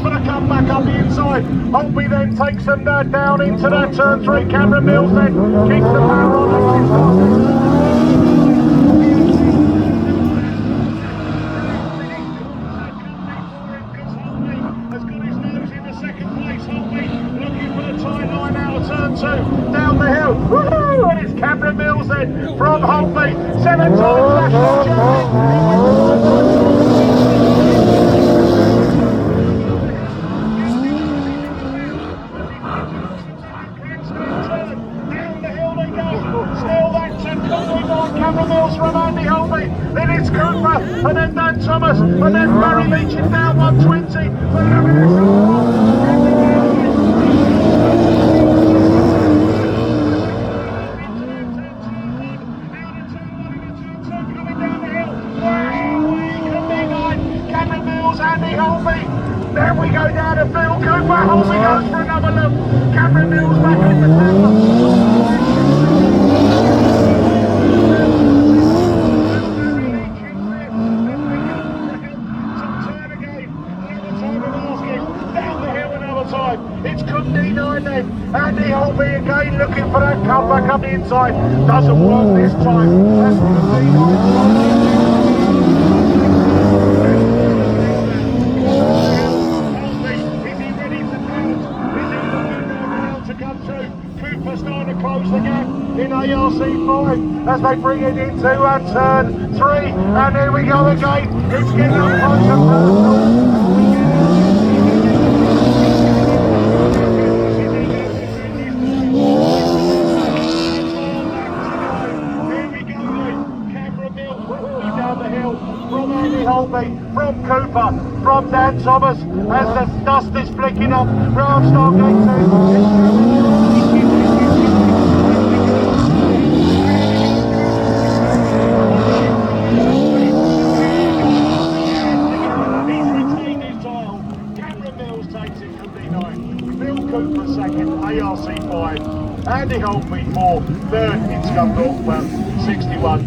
for the comeback up the inside. Holtby then takes them down into that turn 3. Cameron Mills then keeps the power on. Down the hill, woohoo! And it's Cameron Mills then from Holtby, 7 times national champion. Down the hill they go, still that's going on. Cameron Mills from Andy Holtby, then it's Cooper, and then Dan Thomas, and then Barry Leaching down 120. Then we go down to Phil Cooper. Holtby goes for another look. Cameron Mills back on the tower. Down the hill another time. It's Cook D9 then. Andy Holtby again looking for that comeback up the inside. Doesn't work this time. That's Cook D9. Starting to close the gap in ARC5 as they bring it into turn 3, and here we go again. It's getting up close and personal. Here we go then. Cameron Mills down the hill from Andy Holtby, from Cooper, from Dan Thomas as the dust is flicking off. Ramstar Gate 2. Cooper second, ARC5, Andy Holtby 4, third in Scunthorpe, well, 61.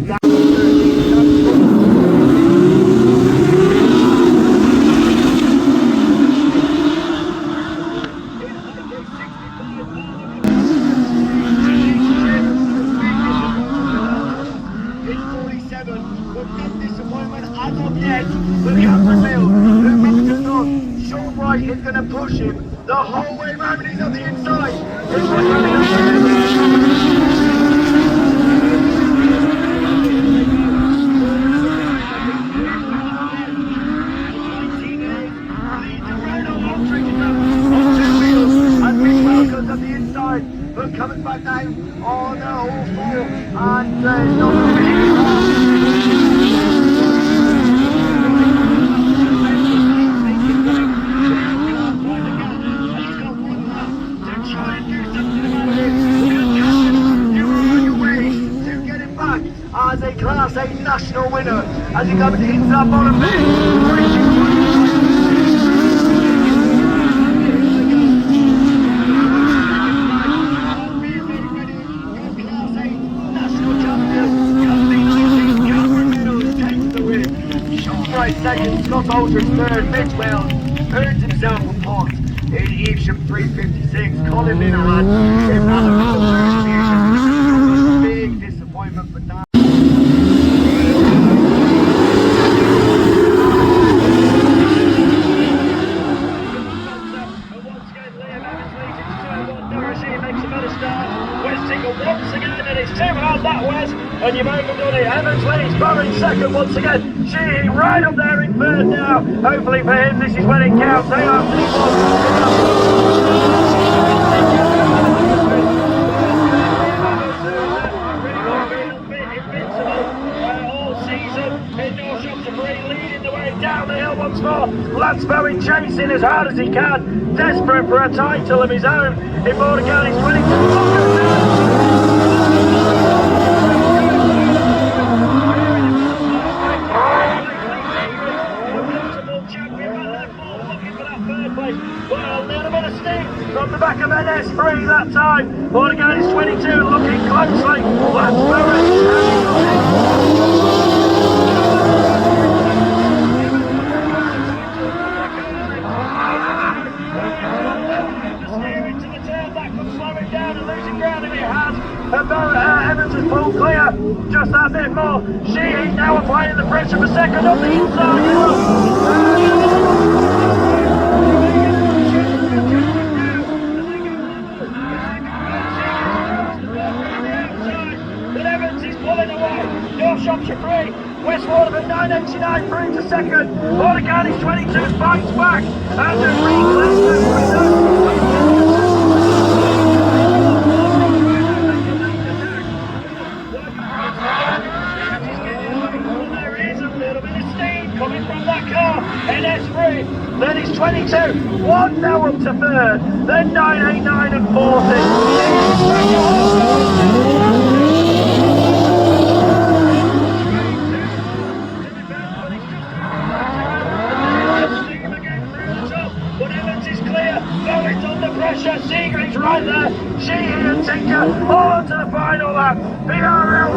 Is going to push him the whole way round, and he's on the inside. And Mick Welcome's on the inside, but coming back down on the all four, and there's not as a Class A national winner as he comes into that bottom bit. Second, Scott Aldridge third, Mitch Wells earns himself a pot in Evesham 356. Colin Linehan in another big disappointment for Dan. Once again, and it's 2 out that west, and you've overdone it. Evans leads, Burry second once again. Sheehy right up there in third now. Hopefully for him, this is when it counts. They are all season. Indoor shots are free, leading the way down the hill once more. Lance Bowen chasing as hard as he can, desperate for a title of his own. In Border County 22. Well, a little bit of sting from the back of NS3 that time. Border County 22 looking closely. Lance Bowen. Evans is pulled clear, just that bit more. Sheehy now applying the pressure for second on the inside. Pulling away, North Shropshire 3, West Waterford 989 through to second, Border Counties 22 fights back, and the there is a little bit of steam coming from that car, NS3, then it's 22, 1 now up to third, then 989 and 40. Pressure, Seagreaves right there, Sheehy and Tinker all onto the final lap, BRL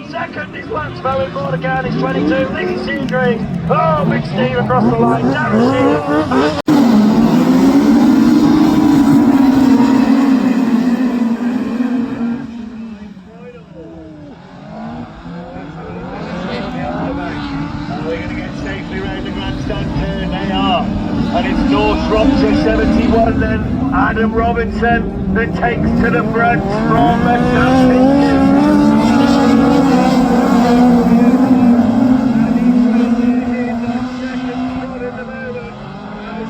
second is Lansbury, Border Counties 22, Lee Seagreaves, oh big steam across the line, Darren Sheehy. And it's North Shropshire 71 then, Adam Robinson that takes to the front from as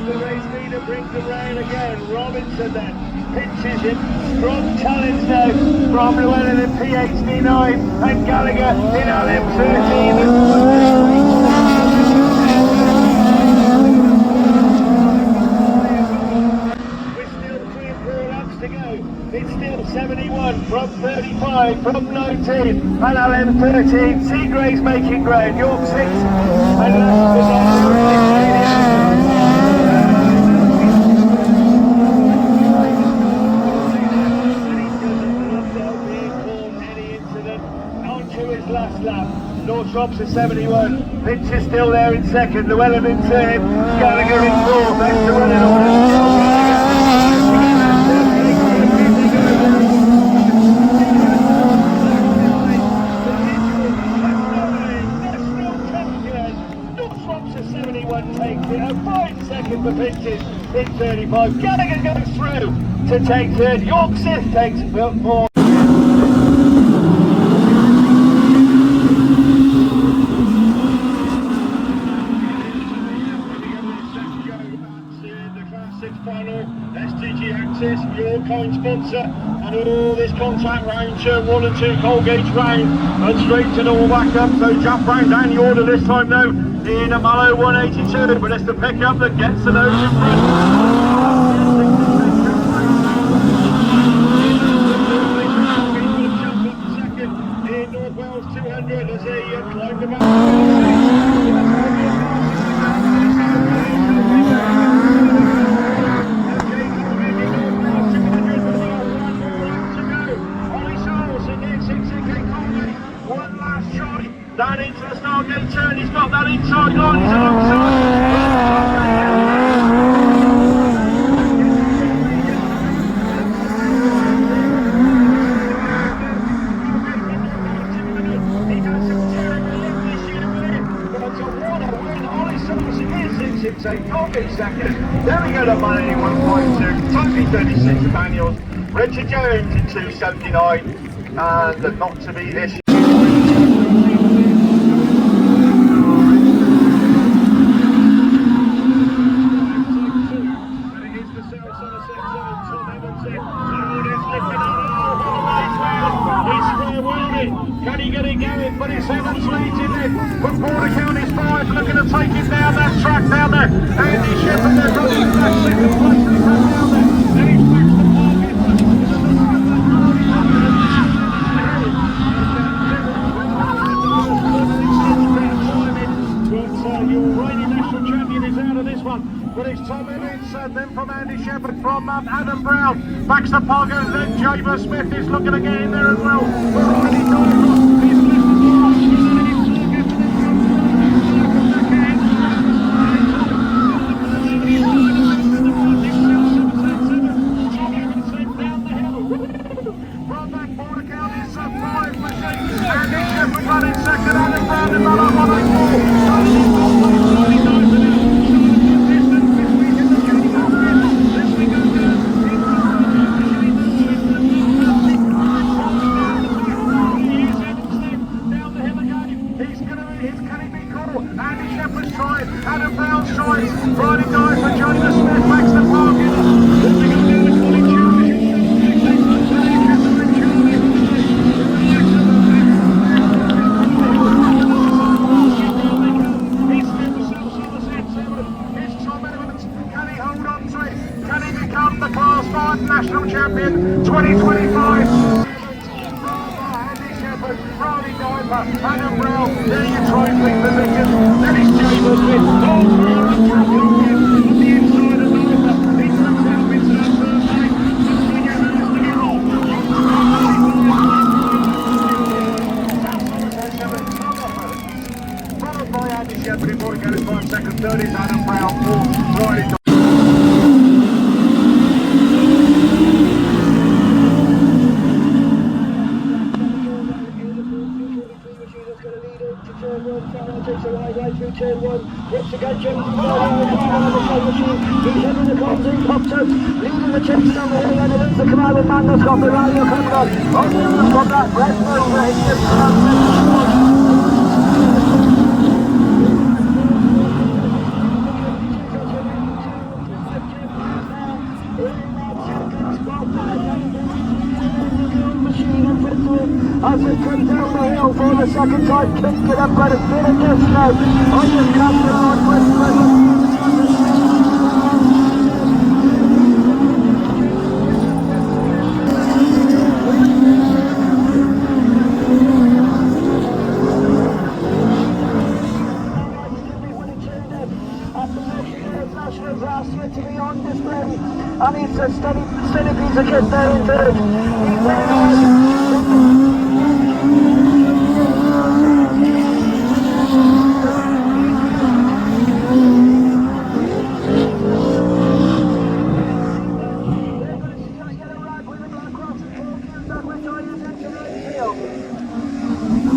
the race leader brings him round again, Robinson then pinches him, strong challenge now from Llewellyn in PhD 9 and Gallagher in LM13. It's still 71 from 35 from 19 and LM13. Seagraves making ground, York 6 and onto his last lap. North Shropshire 71. Finch is still there in second. Llewellyn in third. Gallagher in fourth. That's the running order. Takes it, a 5 second for Pinches in 35. Gallagher goes through to take third. York 6 takes fourth. STG Access, your kind sponsor, and all this contact round turn 1 and 2 Colgate round and straight to all back up. So jump round down the order this time now in a Mallow 182, but it's the pickup that gets the nose in front. In North Wales 200 as he climbed the back. Down into the Stargate turn, he's got that inside line, he's alongside. He does some terrible this year, but what a win, Ollie Sauce is 668, Colgate second. There we go to 181.2, Toby 36 Daniels, Richard Jones in 279, and not to be this year. Can he get it going? But it's Evans leads him in. But Border Counties 5 looking to take him down that track down there. Andy Shepherd there running back second place. He's down there. Then he's back to the market. But your reigning national champion is out of this one. But it's Tom Evans, then from Andy Shepherd, from Adam Brown. Baxter Parker, then Jaber Smith is looking to get in there as well. Smart National Champion 2025. Brownie Diver, Adam Brown, there you trifling position. Dennis Chambers with all power and champion on the inside of Diver. He comes out into that third line. Looking at us to get off. Followed by Andy Shepherd in 40 minutes, 5 seconds. Third is Adam Brown, fourth, Brownie. Turn one, once again, Jim pops out, leading the chips on the hill, and it is the command of man that's got the rally coming on. Oh, from that as it comes down the hill for the second time, kicked it up, but it's been a disc now. On the captain on Westwood. Last year to be on display, and it's a steady piece of kit there in third.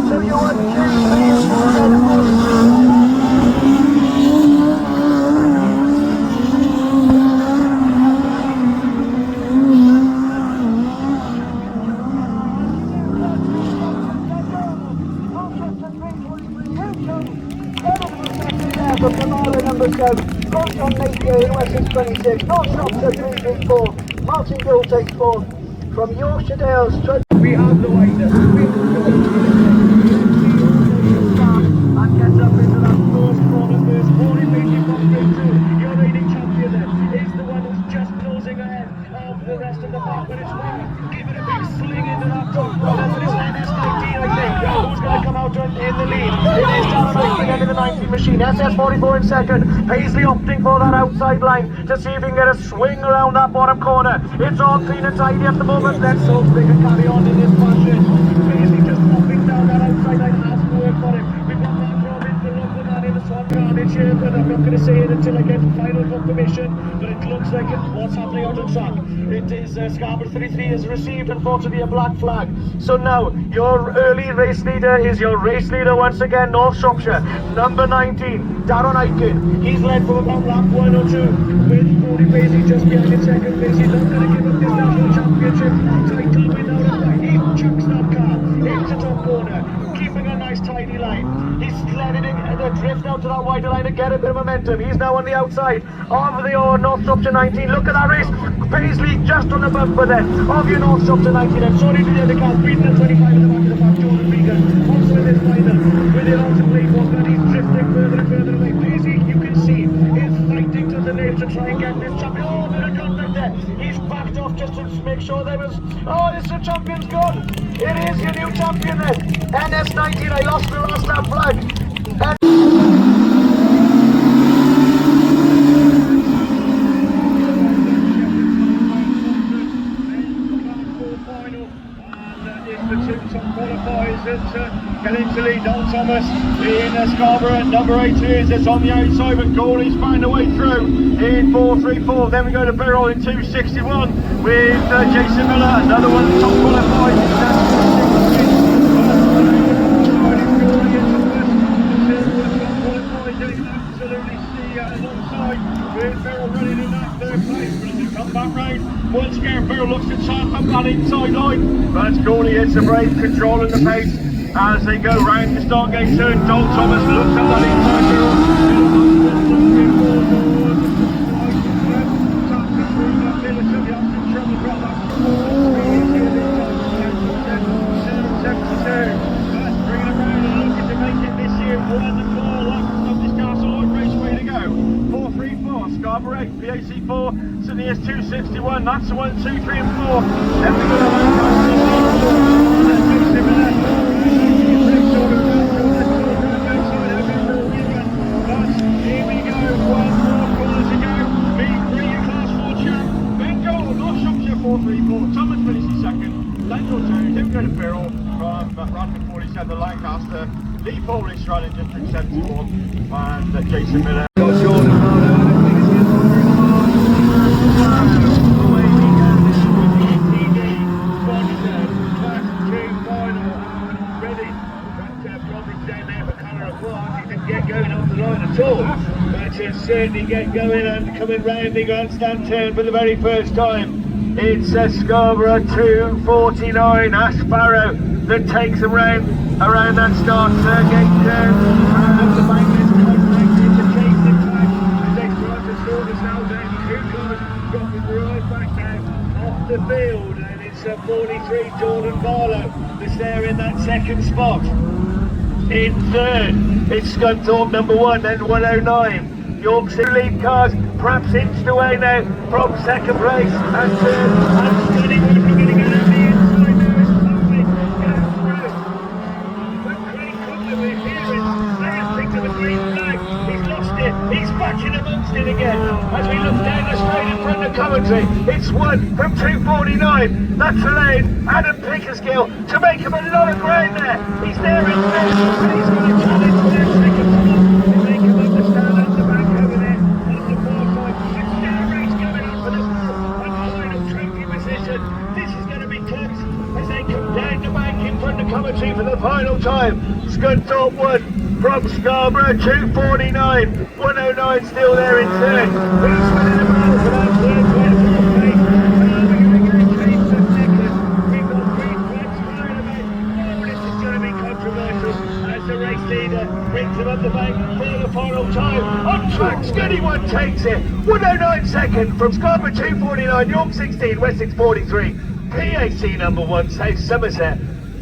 So you want but Kamala number 7, Colton Napier, Wessex 26, North Shropshire 334, Martin Gill takes 4, from Yorkshire Dales, we have the waiter, and gets up into that fourth corner first, 40 metres from Bridge 2, your leading champion then, is the one who's just closing ahead of the rest of the pack, but it's winning, give it a big sling into that top corner, but it's NS19 I think, who's going to come out in the lead, it is Darren Eichen into the 19 machine, SS44 in second, Paisley opting for that outside line to see if he can get a swing around that bottom corner, it's all clean and tidy at the moment, let's hope they can carry on in this fashion, Paisley just popping down that outside line, has to work for him, we've got Mark Robbins, the local man in the Swan Carnage here, but I'm not going to say it until I get final confirmation, but it looks like what's happening out on track, it is Scarborough 33 has received unfortunately a black flag, so now your early race leader is your race leader once again, North Shropshire, number 19, Darren Eichen. He's led from about lap 1 or 2 with 40 Paisley just behind in second place. He's not going to give up this national championship title without a fight. He chucks that car into top corner, keeping a nice tidy line. He's letting it drift out to that wider line to get a bit of momentum. He's now on the outside of the North Shropshire 19. Look at that race. Paisley just on the bumper then of your North Shropshire 19. I'm sorry to the other car, beating at 25 in the back of the pack, Jordan Regan. Also in this final with it on to play for, but he's drifting further and further away. Paisley, you can see, is fighting to the nail to try and get this champion. Oh, bit of contact there. He's backed off just to make sure there was. Oh, this the champion's gone. It is your new champion then. NS19, I lost the last lap flag. Getting to lead Don Thomas in Scarborough, number 8 is it's on the outside, but Goldie's found a way through in 4.34. Then we go to Birrell in 2.61 with Jason Miller, another one top qualified. Once again, Birrell looks to tap up that inside line, but Goldie hits the brake, controlling the pace as they go round the start gate turn. Don Thomas looks at that inside Scarborough, PAC4, St the S261. That's the 1, 2, 3 and 4. Then we got a line car 64. Here we go, 1 more corner to go. B3 in class 4 champ. Bengal, North Shropshire 434. Thomas finishes second. Lentil 2, Tim going to Birrell from Radford 47, Lancaster. Lee Polish running District 71. And Jason Miller. Got Jordan Marlow. Away we go. This is the ETD sponsored Class 2 final. Ready. But problems down there for Connor Clark. He didn't get going off the line at all. But he'll certainly get going and coming round the grandstand turn for the very first time. It's a Scarborough 249 Asparrow that takes him around that start gate turn. And the bank is connected to chase the track as they try to sort themselves out. Two cars dropping right back now off the field, and it's a 43 Jordan Barlow that's there in that second spot. In third, it's Scunthorpe number 1 and 109. Yorkshire lead cars perhaps inched away now from second place and third, and Steady Work are going to get on the inside now as Plumley goes through. But Craig Cutler is here, they have picked up a green flag, he's lost it, he's back in amongst it again as we look down the straight in front of Coventry. It's 1 from 249, that's Elaine, Adam Pickersgill to make him a lot of ground there. He's there in fifth and he's going to challenge their second spot if they can understand at the back over there on the far side. And still a race going on for the fourth and final trophy position. This is going to be close as they come down the bank in front of Coventry for the final time. Scunthorpe 1 from Scarborough 249, 109 still there in third. Who's winning the battle for that third place? We're going to go chase the second. We've got green flags flying about. Oh, this is going to be controversial as the race leader brings him up the bank for the final time. On track, Steady One takes it. 109 second from Scarborough 249, York 16, Wessex 43. PAC number 1, South Somerset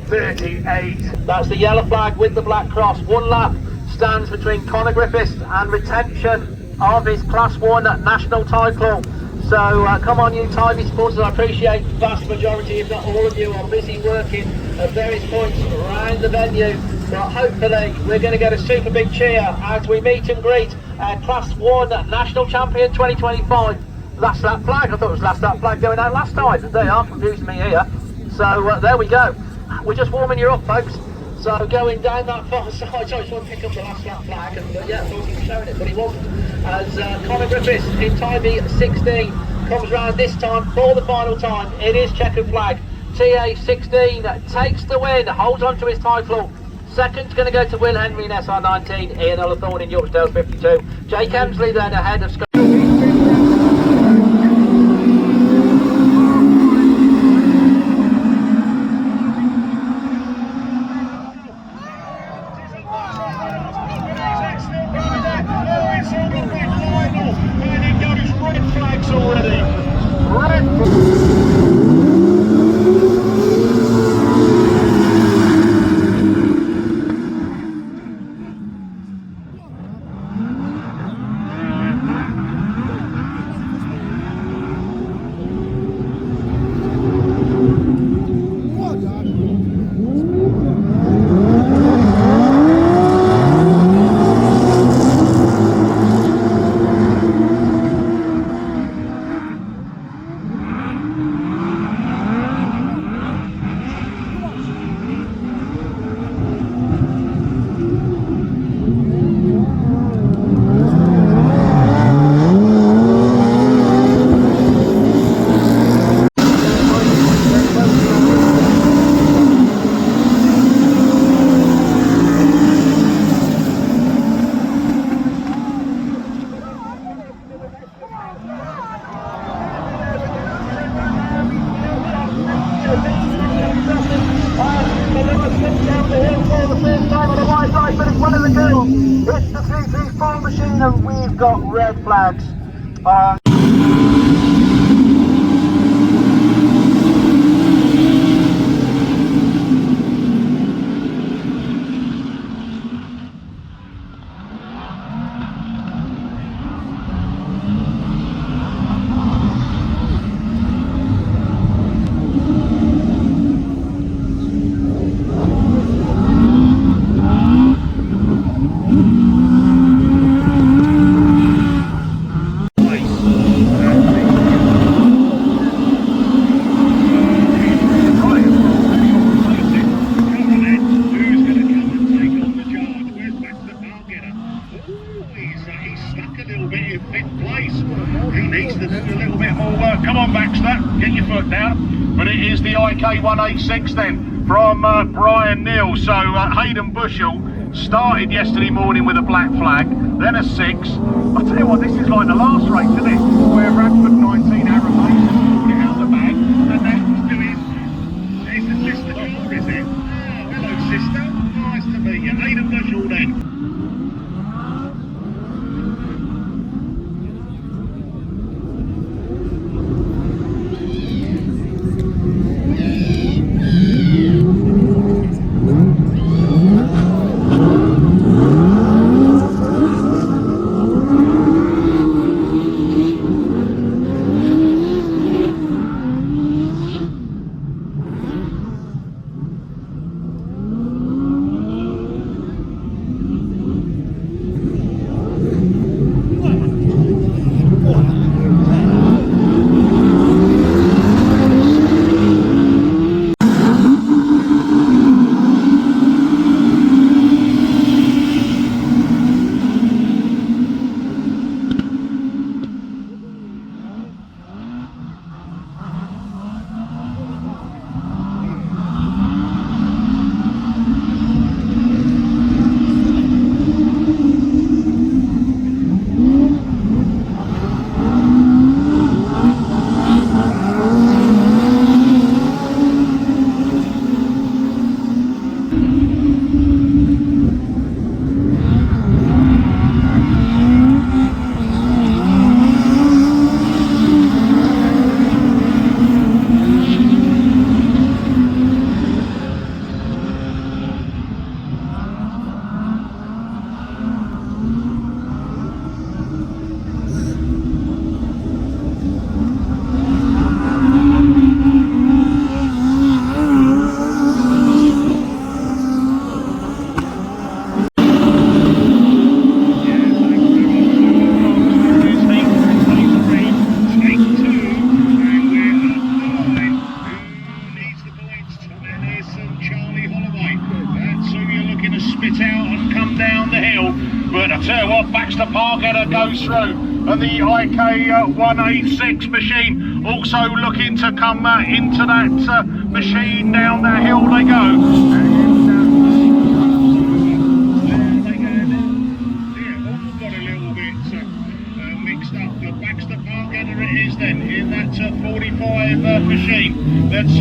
38. That's the yellow flag with the black cross. 1 lap stands between Conor Griffiths and retention of his Class 1 national title. So come on you Tivy supporters, I appreciate the vast majority, if not all of you, are busy working at various points around the venue. But hopefully we're going to get a super big cheer as we meet and greet Class 1 National Champion 2025. Last lap flag, I thought it was last lap flag going out last time. They are confusing me here. So there we go. We're just warming you up, folks. So going down that far side, I just want to pick up the last lap flag, and yeah, I thought he was showing it, but he wasn't. As Conor Griffiths in Tivy 16 comes round this time for the final time. It is checkered flag. TA 16 takes the win, holds on to his title. Second's going to go to Will Henry in SR 19, Ian Ullathorne in Yorkshire Dales 52. Jake Hemsley then ahead of Scott. It's the 334 machine and we've got red flags. foot down, but it is the IK186 then from Brian Neal. So Hayden Bushell started yesterday morning with a black flag, then a 6. I'll tell you what, this is like the last race, isn't it? Where Radford 19 Aaron Mason pulled it out of the bag, and now doing, it's a sister car, is it? Oh, hello sister, nice to meet you. Hayden Bushell then. Goes through, and the IK186 machine also looking to come into that machine. Down that hill they go, and there they go. Yeah, all got a little bit mixed up, but Baxter Parketter it is then in that 45 machine that's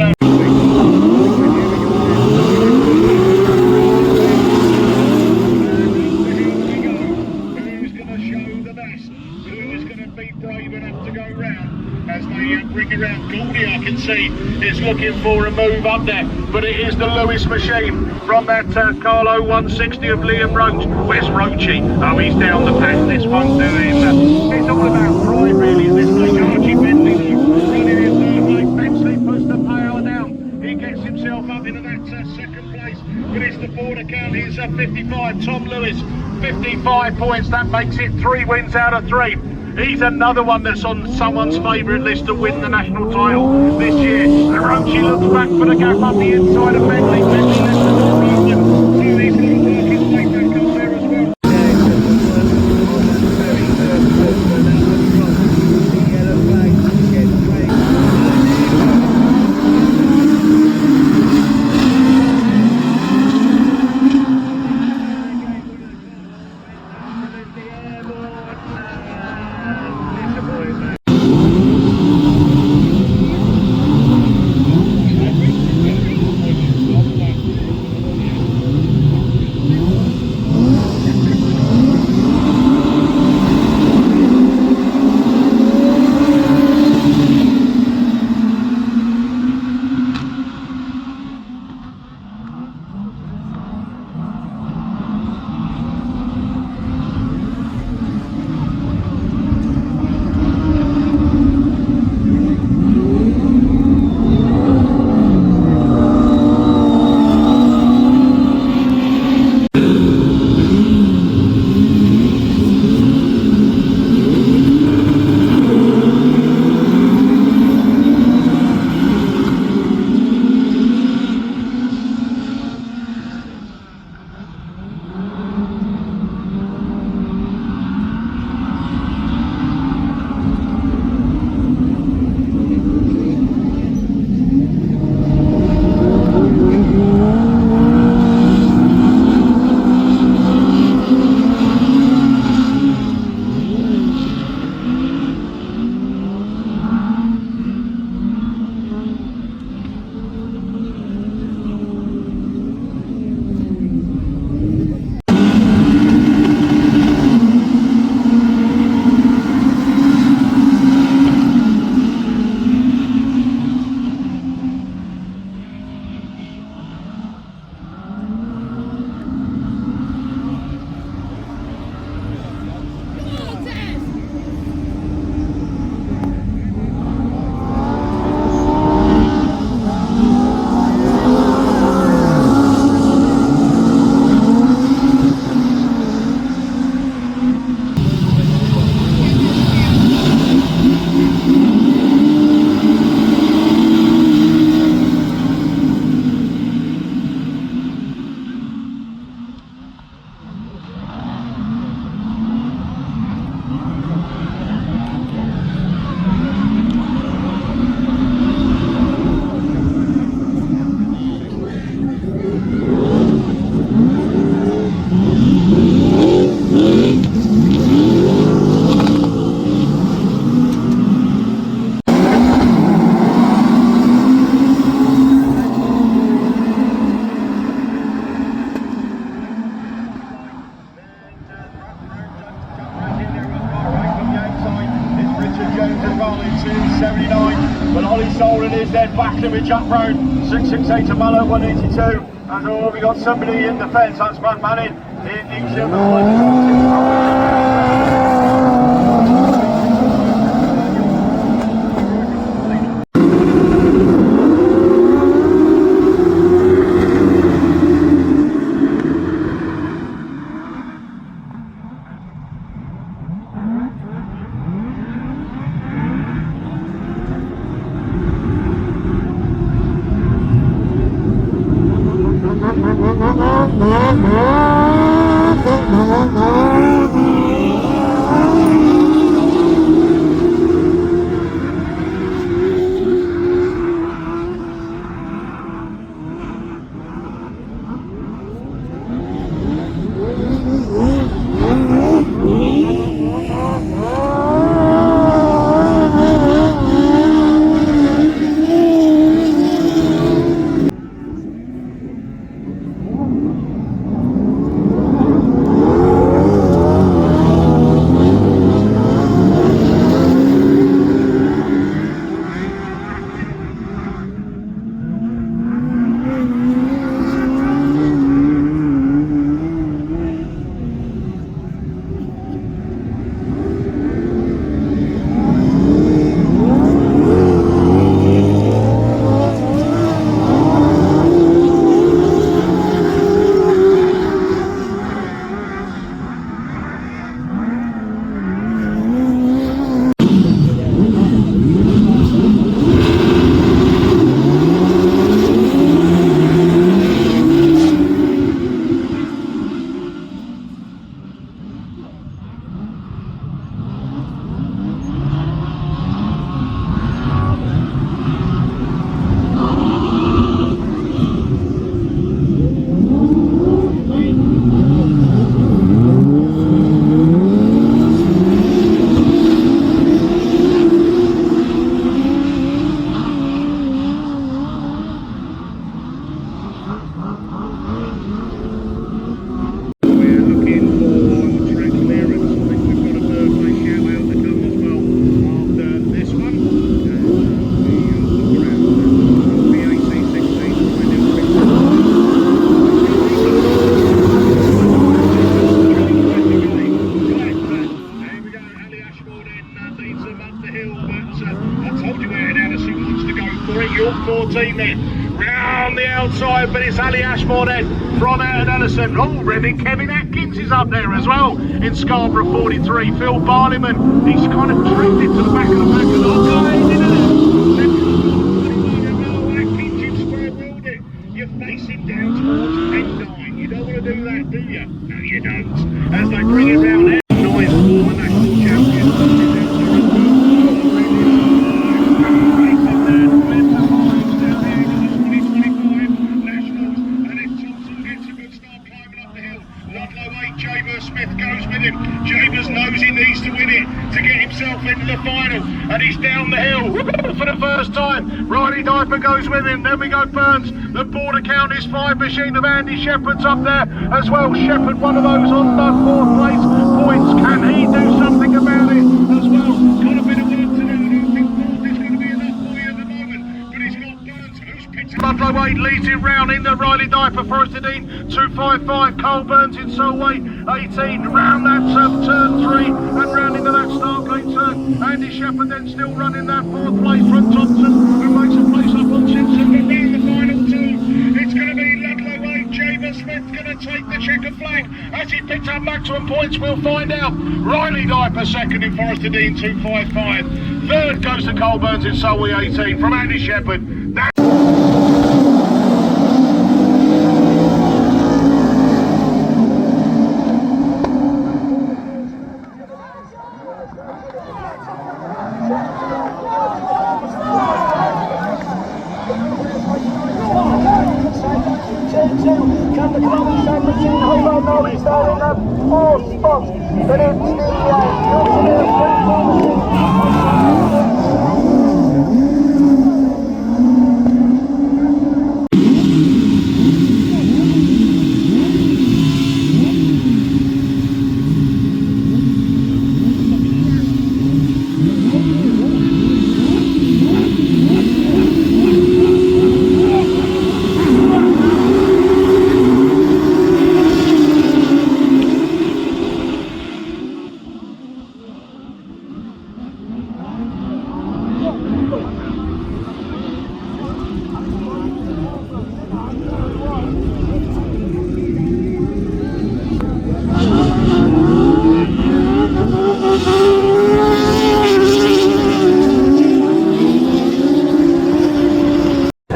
is looking for a move up there, but it is the Lewis machine from that Carlo 160 of Liam Roach. Where's Roachy? Oh, he's down the pack. This one's doing it's all about pride really at this stage. Archie Bentley running in third place. Bentley puts the power down. He gets himself up into that second place, but it's the Border Counties 55. Tom Lewis 55 points. That makes it 3 wins out of 3. He's another one that's on someone's favourite list to win the national title this year. Arochi looks back for the gap up the inside of Bentley. Bentley left the so he's going to work his way back up there as well. holding his head back to me, jump round 668 to Mallow 182. And oh, we got somebody in the fence, that's Van Manning. He's in the round the outside, but it's Ali Ashmore then from Ayrton Ellison. Oh, Redding, Kevin Atkins is up there as well in Scarborough 43. Phil Barleyman, he's kind of drifted to the back of the pack and Atkins, you've square-wheeled it. You're facing down towards 10-9. You don't want to do that, do you? No, you don't. As they bring it round there, nice former national champion. Chambers knows he needs to win it to get himself into the final, and he's down the hill for the first time. Riley Diper goes with him, then we go Burns. The border count is 5 machine of Andy Shepherd's up there as well. Shepherd, one of those on the 4th place points. Can he do something about it as well? Got a bit of work to do. I don't think 4th is going to be enough for you at the moment, but he's got Burns, who's picked up. Ludlow 8 leads it round into Riley Diper, Forest Dean 255, Cole Burns in Solway 18, round that turn 3 and round into that Stargate turn. Andy Shepherd then still running that 4th place from Thompson, who makes a place up on Simpson. But round the final 2, it's going to be Ludlow 8, James Smith going to take the checkered flag. As he picks up maximum points, we'll find out. Riley Diper second in Forest Dean 255. Third goes to Cole Burns in Solway 18 from Andy Shepherd. Can the Columbus San Machine hold on? No, he's there in the 4th spot, but it's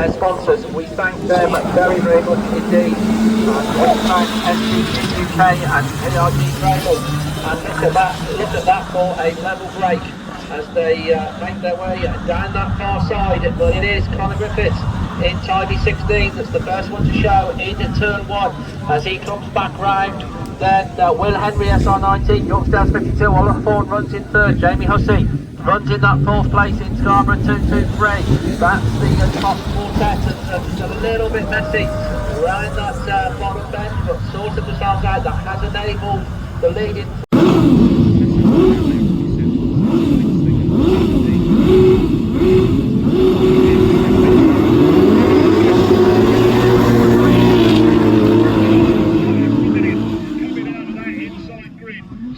sponsors. We thank them very, very much indeed. We thank SCG UK and PRG Trailers. And look at that for a level break as they make their way down that far side. But it is Conor Griffiths in Tidy 16 that's the first one to show into turn 1 as he comes back round. Then Will Henry SR19, Yorkdale 52, Oliver Ford runs in third, Jamie Hussey runs in that fourth place in Scarborough 223. That's the top quartet, and it's a little bit messy around that bottom bend, but sorted themselves out. That has enabled the lead in.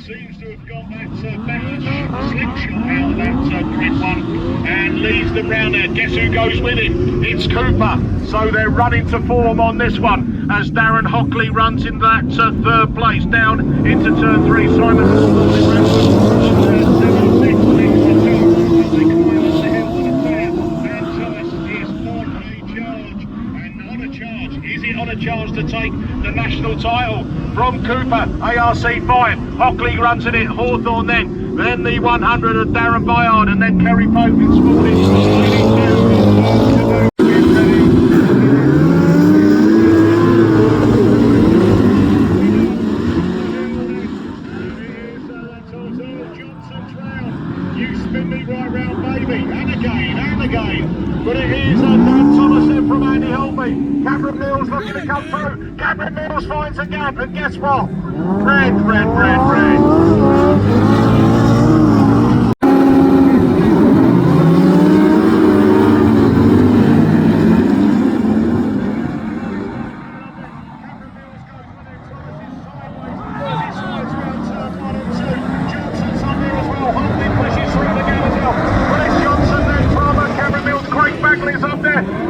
Seems to have got that slingshot out of that grid one and leads them round there. Guess who goes with him? It's Cooper. So they're running to form on this one as Darren Hockley runs in that third place down into turn 3. On a charge to take the national title from Cooper, ARC5. Hockley runs in it, Hawthorne then the 100 of Darren Bayard, and then Kerry Pope in You spin me right round, baby, and again, but it is Dan Thomas in from Andy Holby. Cameron Mills looking to come through. Cameron Mills finds a gap, and guess what? Red.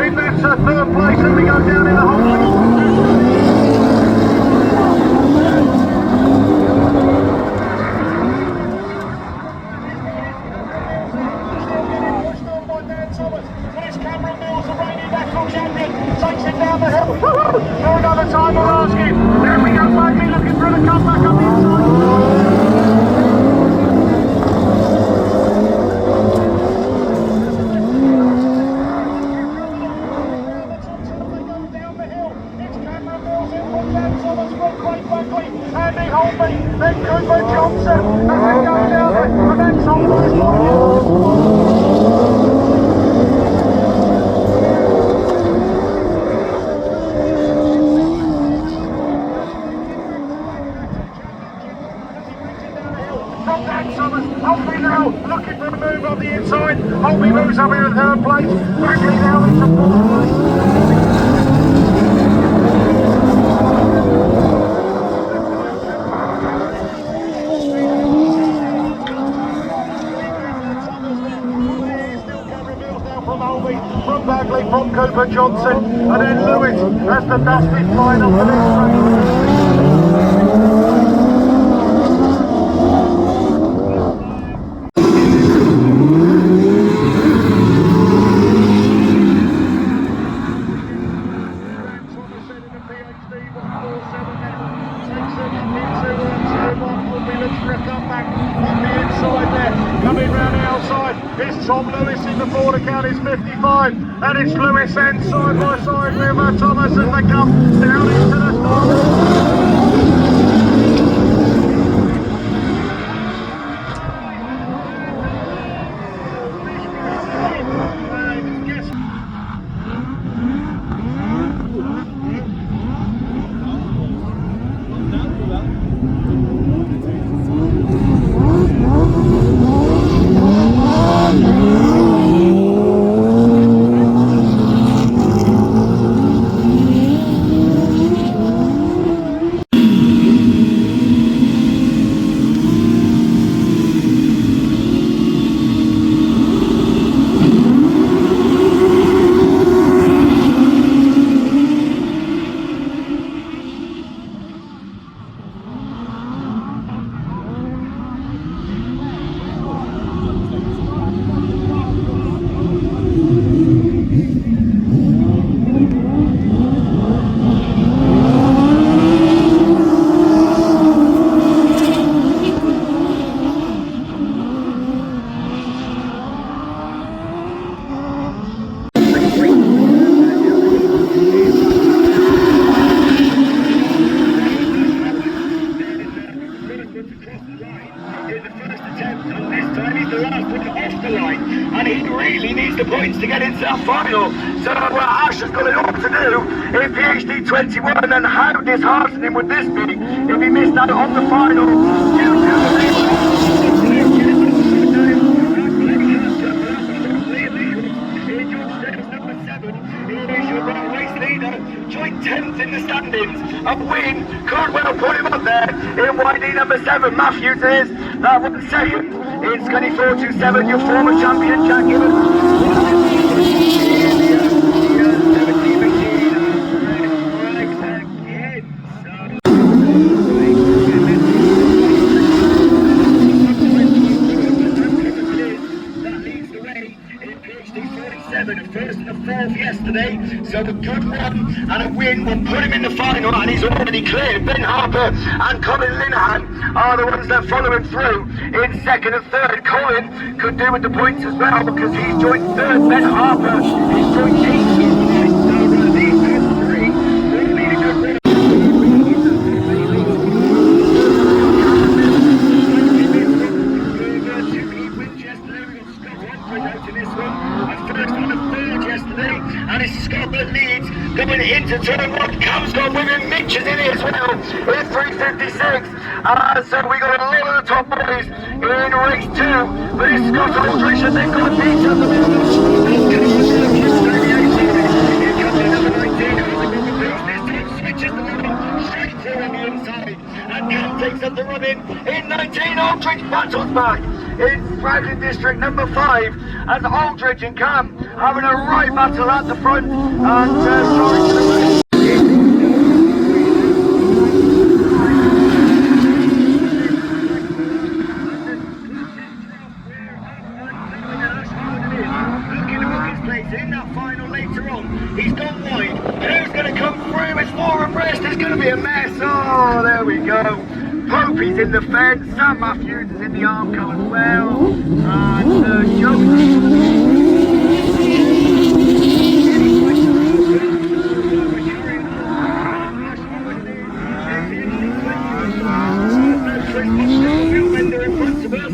In that third place, and we go down in the hole. Cameron Mills, the reigning national champion, takes it down the hill. For another time, we're asking. There we go, Bagley looking for the comeback up the inside. Andy Holby, then Cooper Johnson, and then going down there, and then Tom From Dan Summers, Holby now looking for a move on the inside. Holby moves up here in third place. Bagley now into fourth place. From Bagley, from Cooper Johnson, and then Lewis as the dust is flying off the next Coming round the outside, it's Tom Lewis in the border count is 55, and it's Lewis and side by side with Thomas as they come down into the start. final. So Ash has got it all to do in PhD 21, and how disheartening would this be if he missed out on the final due to joint 10th in the standings. A win could well put him up there in YD number 7. Matthews is that 1 second. It's 24.27, your former champion Jack First and the fourth yesterday, so the good run and a win will put him in the final, and he's already cleared. Ben Harper and Colin Linehan are the ones that follow him through in second and third. Colin could do with the points as well because he's joined third. Ben Harper is joined 8th. So these first three will need a good run. And it's Scotland leads going into turn 1. Cam's got with him, Mitch is in it as well in 3.56. So we got a lot of the top boys in race 2, but it's Scott Aldrich and they've got beat at the moment. Switches the line straight through on the inside, and Cam takes up the run in 19. Aldrich battles back in Franklin District number 5 as Aldrich and Cam having a right battle at the front and throwing to the right. In that final later on, he's gone wide. Who's going to come through? It's 4 abreast. There's going to be a mess. Oh, there we go. Popey's in the fence. Sam Matthews is in the arm car as well. And Joe. In front of us.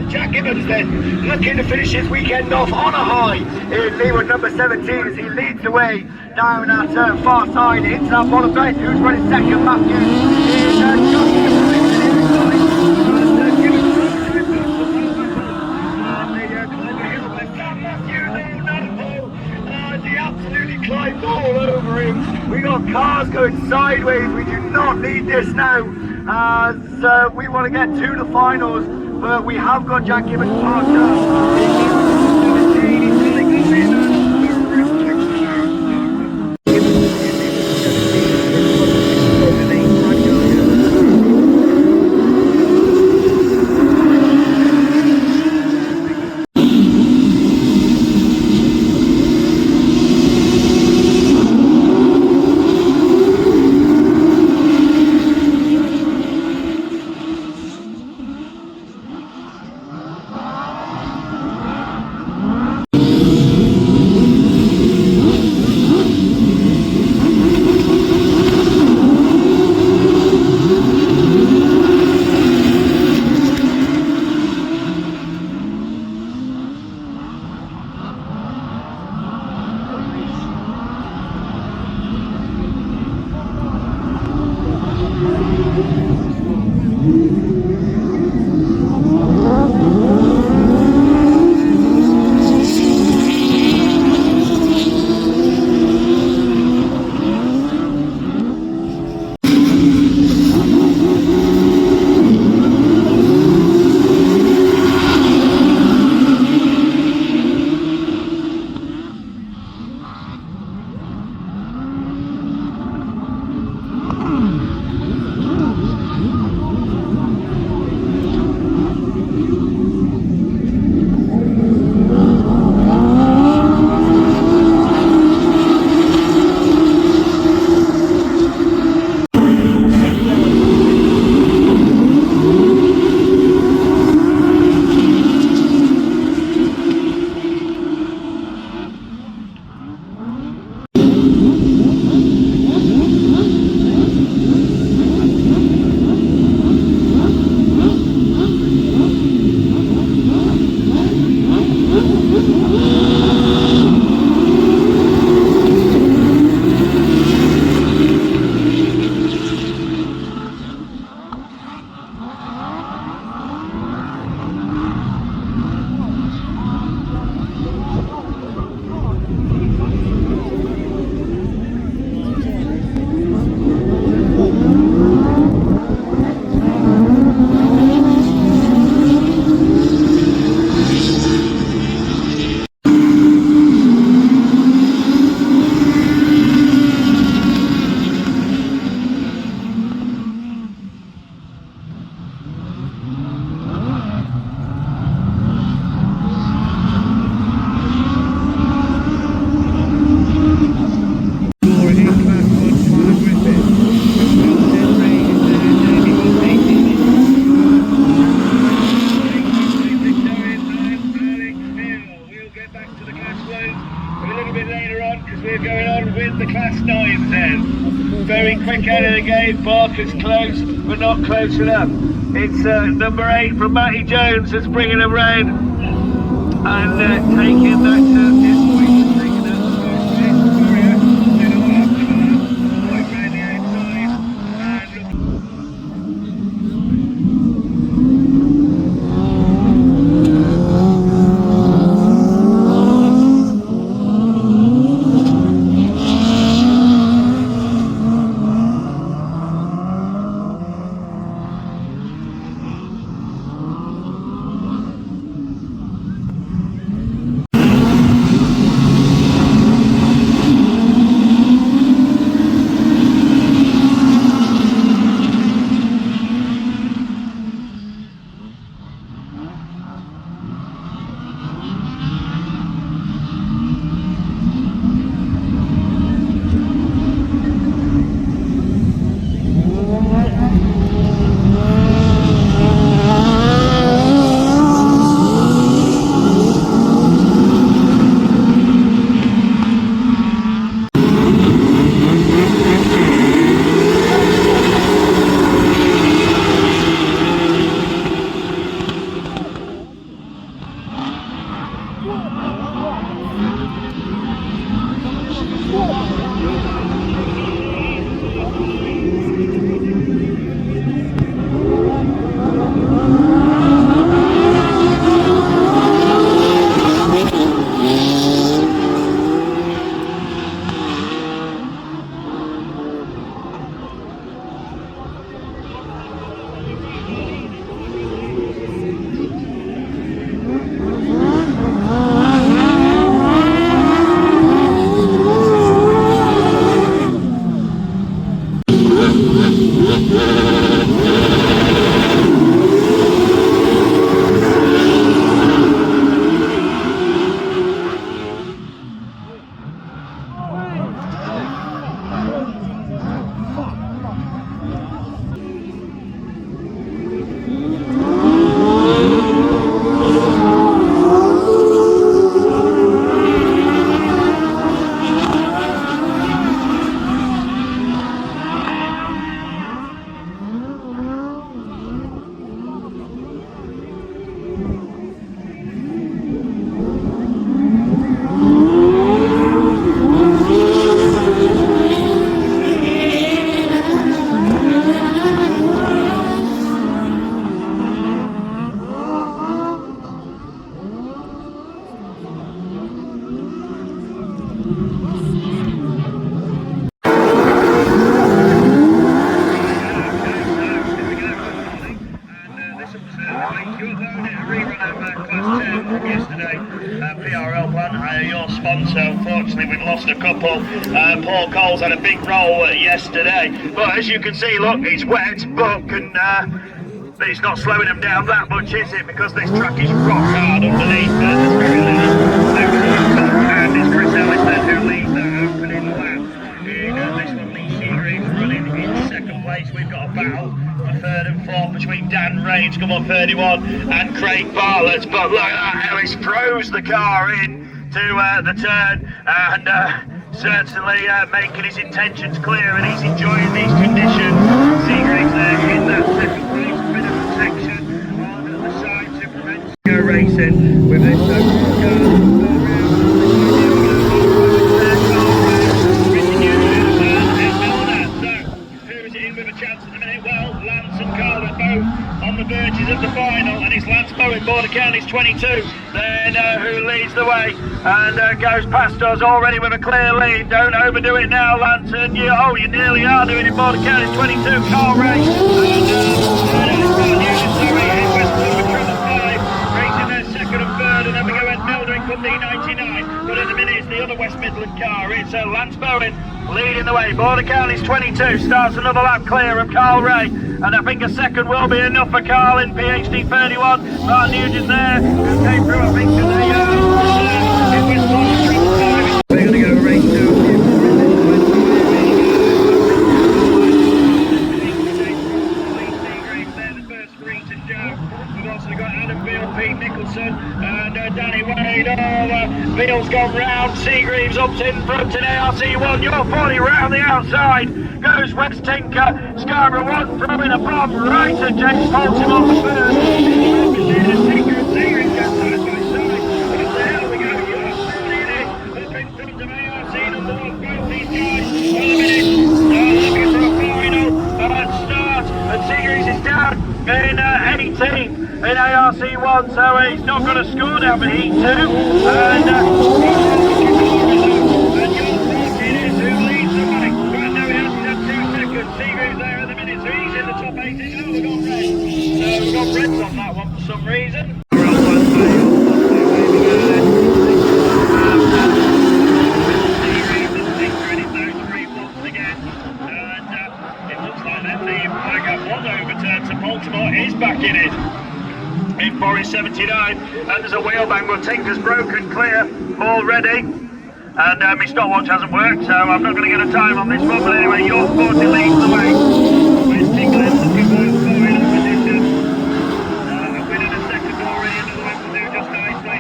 Jack Evans then looking to finish his weekend off on a high in leeward number 17 as he leads the way down that far side into that bottom base. Who's running second? Matthews he absolutely climbed all over him. We got cars going sideways. We do not need this now as we want to get to the finals. But we have got Jack Gibbons parked up. 10. Very quick out of the gate. Barker's close, but not close enough. It's number 8 from Matty Jones that's bringing him round and taking that this week, taking that first place. Warrior, you know what after that, going round the outside and PRL Plant, your sponsor. Unfortunately, we've lost a couple. Paul Coles had a big roll yesterday, but as you can see, look, it's wet, but it's not slowing them down that much, is it? Because this track is rock hard underneath. There's very little and it's Chris Ellison who leads that opening lap. In this one, Lee Seagreaves running in second place. We've got a battle for third and fourth between Dan Rains, come on 31, and Craig Bartlett. But look at that, how he's froze the car in to the turn, and certainly making his intentions clear, and he's enjoying these conditions. Seagreaves there in that second place, a bit of protection on the side to prevent racing with this on the verges of the final, and it's Lance Bowen, Border Counties 22, then who leads the way and goes past us already with a clear lead. Don't overdo it now, Lance, and you nearly are doing it. Border Counties 22, Carl Ray, racing their second and third, and then we go Ed Milder in Cup D99, but in a minute it's the other West Midland car. It's Lance Bowen leading the way. Border Counties 22 starts another lap clear of Carl Ray, and I think a second will be enough for Carl in PhD 31. Martin Nugent there, who came through, I think, to the it was 1 5. We're going to go race 2. We've also got Adam Beale, Pete Nicholson, and Danny Wade. Beale's gone round. round. Seagreaves up in front in ARC1. You're 40 round the outside. Goes West Tinker. Scarborough 1 throwing a bomb right at James Baltimore the first. Tinker and Seagreaves gets side by side. What the hell we go? You're 40 in it. Up in front of ARC number 1. Both these guys. 1 minute. Looking for a final start. And Seagreaves is down in 18 in ARC1, so he's not going to score now for Heat 2. And John Fortin is who leads the way. Right now he hasn't had 2 seconds. Seagreaves there at the minute, so he's in the top 18. Oh, we've got red. So we've got reds on that one for some reason. Baltimore is back in it. In Boris 79, and there's a wheel bang, but Tinker's broken clear already. And my stopwatch hasn't worked, so I'm not going to get a time on this one. But anyway, your 40 leads the way. Where's Tinker looking for a score in opposition? A win and a second already, another one to do just nicely.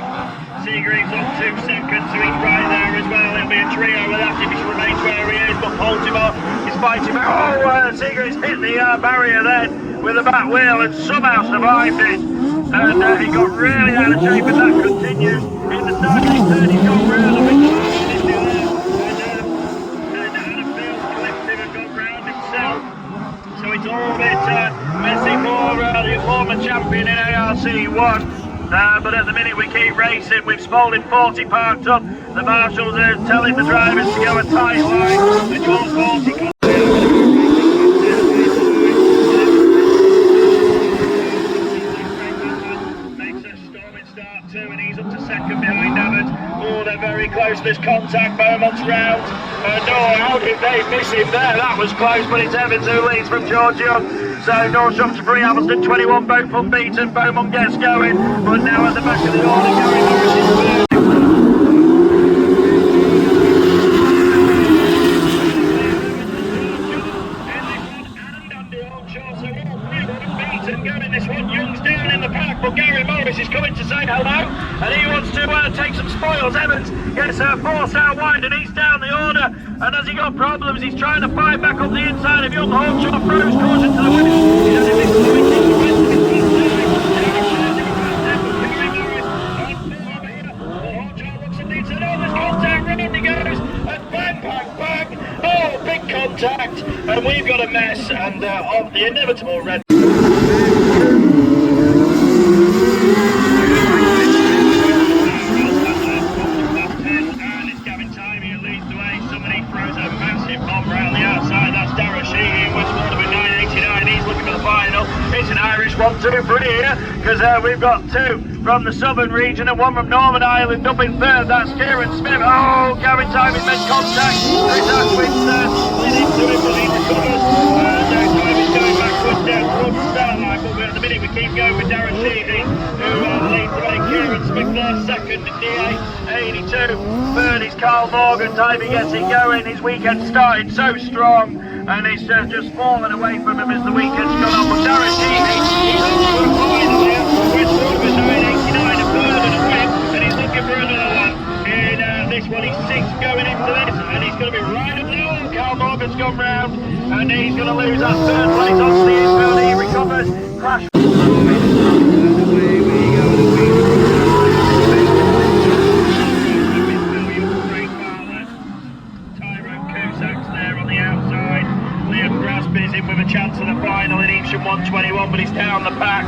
Seagreaves up 2 seconds, so he's right there as well. It'll be a trio with that if he remains where he is, but Baltimore is fighting back. Oh, Seagreaves hit the barrier then with a back wheel and somehow survived it. And he got really out of shape, and that continues in the stargate turn. He's got really big and Adam Field clipped him and got round himself. So it's all a bit messy for the former champion in ARC1. But at the minute we keep racing. We've Spalding 40 parked up. The marshals are telling the drivers to go a tight line. And your 40 and he's up to second behind Abbott. Oh, they're very close. There's contact. Beaumont's round. No, how did they miss him there? That was close, but it's Evans who leads from George Young. So North Shropshire 3, Hamilton 21, both unbeaten. Beaumont gets going, but now at the back of the order, Gary Morris is third. But Gary Morris is coming to say hello, and he wants to take some spoils. Evans gets forced out wide, and he's down the order. And has he got problems? He's trying to fight back up the inside of Young. Hawkshaw throws caution to the contact, and we've got a mess, and of the inevitable red. And it's Gavin Tivey who leads the way. Somebody throws a massive bomb around the outside. That's Darragh Sheehy, which would have been 989. He's looking for the final. It's an Irish 1-2 here, because we've got 2 from the southern region and 1 from Northern Ireland up in third. That's Kieran Smith. Oh, Gavin Tivey's made contact. There's Ashwin leading to him, but he's recovered. Tivey's going backwards down towards the start line, but at the minute we keep going with Darragh Sheehy, who leads the way. Kieran Smith there, second in DA 82. Third is Carl Morgan. Tivey gets it going. His weekend started so strong, and it's just fallen away from him as the weekend's gone on. But Darragh Sheehy, he's on to a final here. West Northern 989, a third and a win, and he's looking for another one. In this one, he's 6th going into this, and he's going to be right up the wall. Carl Morgan's gone round, and he's going to lose that third place onto the infield. He recovers. Crash. With a chance of the final in Evesham 121, but he's down the pack.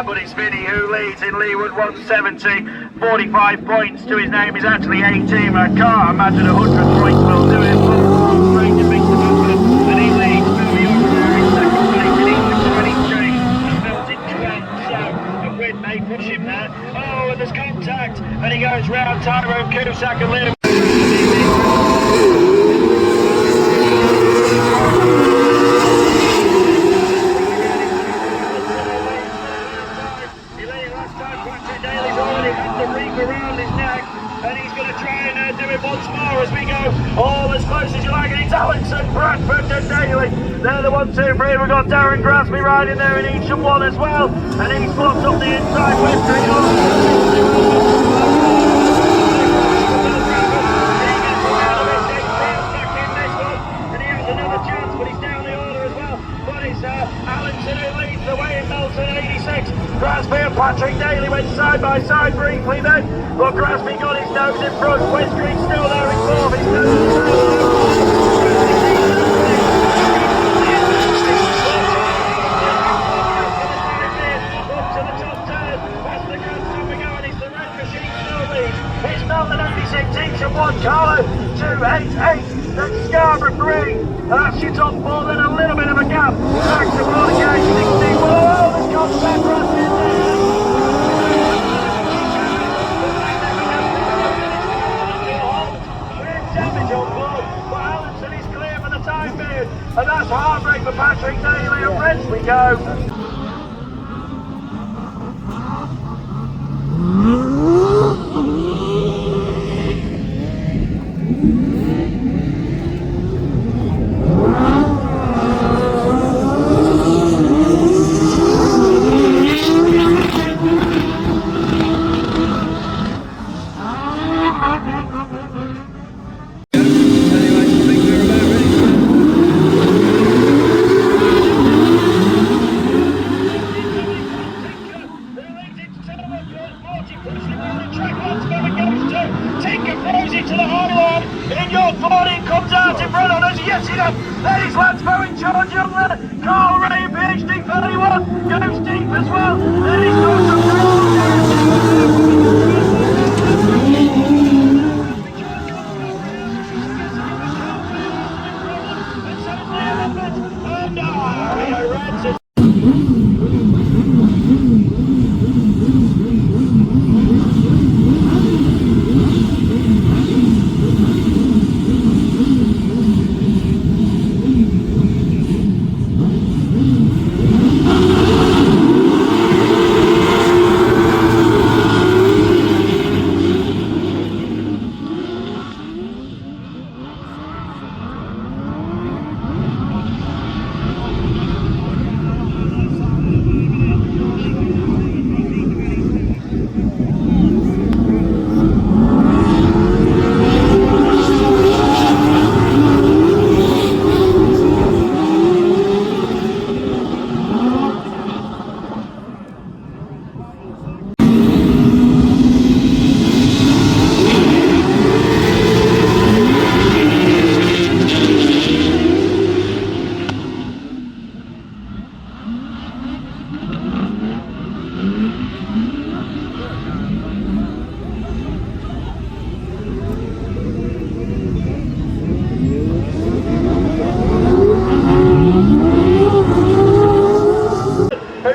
But it's Vinny who leads in Leewood 170, 45 points to his name. He's actually 18. I can't imagine 100 points will do it. But great to beat him up, and he leads Phil Young there in second place in Evesham 23, and Phil's in 12th. So a win may push him there. Oh, and there's contact, and he goes round Tyrone Cusack and Liam. As we go all as close as you like, and it's Alexon, Bradford and Daly. They're the 1, 2, 3. We've got Darren Grassby riding there in Evesham 1 as well, and he's blocked up the inside with Grasby and Patrick Daly went side by side briefly then, but Grasby got his nose in front. West Green still there in fourth. His nose in It's Melton 86 each and one, Carlo 288, then Scarborough Green, that's your top four, then a little bit of a gap, back to Watergate 60, whoa, there's contact right in there. Damage on board, but Allenson is clear for the time being, and that's heartbreak for Patrick Daly, and Reds we go. Carl Ray, PhD 31, goes deep as well. Then he's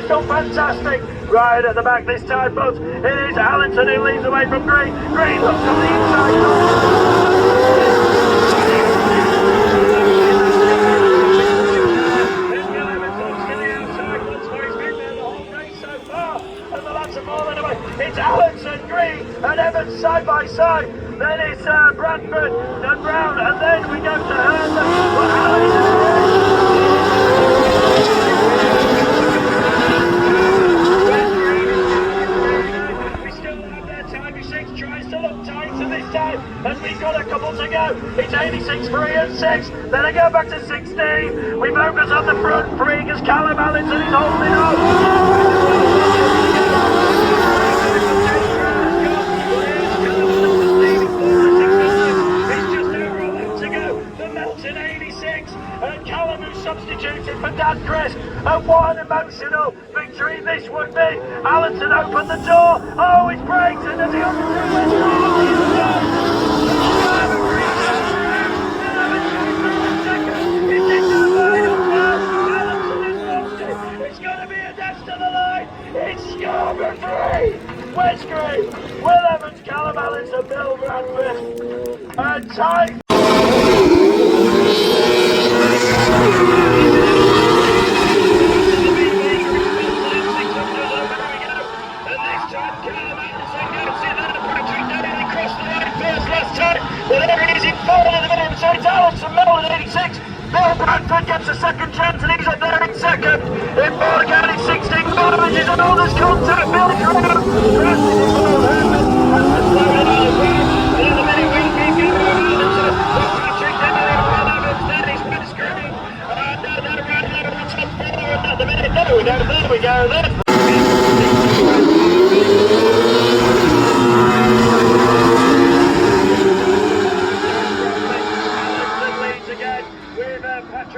got fantastic right at the back this time, but it is Allenson who leads away from Green. Green looks on the inside. It's Allenson, Green and Evans side by side. Then it's Bradford and Brown, and then we go to Herndon. And we've got a couple to go. It's 86, 3 and 6. Then I go back to 16. We focus on the front three because Callum Allenson is holding on. It's just over a lap to go. The Melton 86. And Callum, who substituted for Dan Chris. And what an emotional victory this would be. Allenson opened the door. Oh, it's brakes and the other It's going to be a dash to the line. It's Scarborough 3, West Green, Will Evans, Callum Allenson, Bill Bradford, and time. Bill Bradford gets a second chance and he's up there in second. In Border County 16 kilometres and all this contact. Bill Crew. There we go.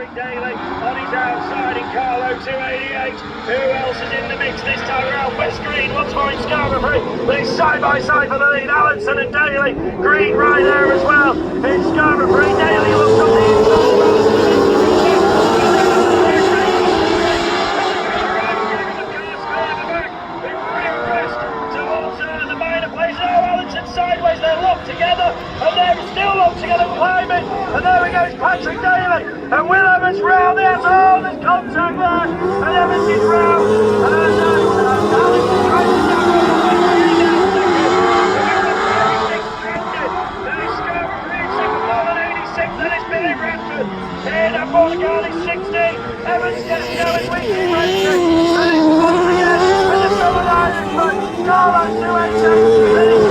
Patrick Daly on his outside in Carlo 288. Who else is in the mix this time around? West Green once more in Scarberry, but it's side by side for the lead. Allenson and Daly. Green right there as well. In Scarberry, Daly looks on the inside. Sideways, they're locked together, and they're still locked together, climbing, and there we go, it's Patrick Daly, and Will Evans round there, oh, there's contact there, and Evans is round, and Alex is trying to get then it's Scarberry in second ball at 86, then it's Billy Bradford, in at Morgan is 60, Evans gets going, Weekly Bradford, and it's once again, and the Southern Irishman, Carlo 288,